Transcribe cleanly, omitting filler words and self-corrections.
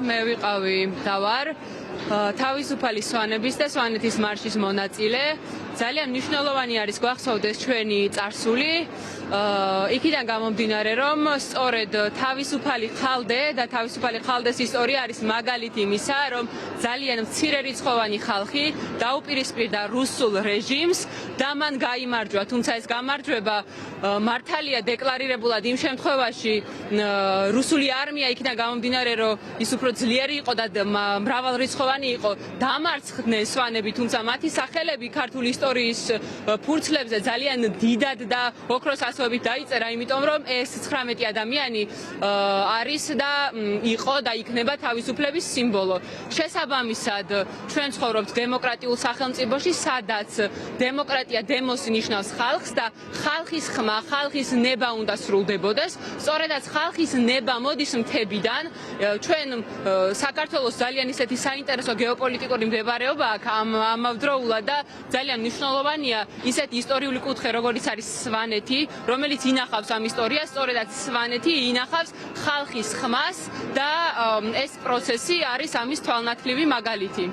მე ვიყავი და ვარ თავისუფალი სვანების და სვანეთის მარშის მონაწილე. ძალიან მნიშვნელოვანი არის გვახსოვდეს ჩვენი წარსული. იქიდან გამომდინარე, რომ სწორედ თავისუფალი ხალდე და თავისუფალი ხალდეს ისტორია არის მაგალითი იმისა, რომ ძალიან მცირერიცხოვანი ხალხი დაუპირისპირდა რუსულ რეჟიმს და მან გაიმარჯვა, თუმცა ეს გამარჯვება მართალია დეკლარირებულად იმ შემთხვევაში რუსული არმია იქიდან გამომდინარე, რომ ის უფრო ძლიერი იყო და მრავალრიცხოვანი იყო, დამარცხდნენ სვანები, თუმცა მათი სახელები ქართული ისტორიის ფურცლებზე ძალიან დიდად და ოქროს ასოებით დაიწერა, იმიტომ რომ ეს 19 ადამიანი არის და იყო და იქნება თავისუფლების სიმბოლო. შესაბამისად, ჩვენ ცხოვრობთ დემოკრატიულ სახელმწიფოში, სადაც დემოკრატია დემოს ნიშნავს ხალხს და ხალხის ხმა, ხალხის ნება უნდა სრულდებოდეს. სწორედაც ხალხის ნება მოდის მთებიდან. ჩვენ საქართველოს ძალიან ისეთი საინტერესო გეოპოლიტიკური მდებარეობა აქვს ამავდროულად და ძალიან მნიშვნელოვანია ისეთი ისტორიული კუთხე, როგორიც არის სვანეთი, რომელიც ინახავს ამ ისტორიას, სწორედაც სვანეთი ინახავს ხალხის ხმას და ეს პროცესი არის ამის თვალნათლივი მაგალითი.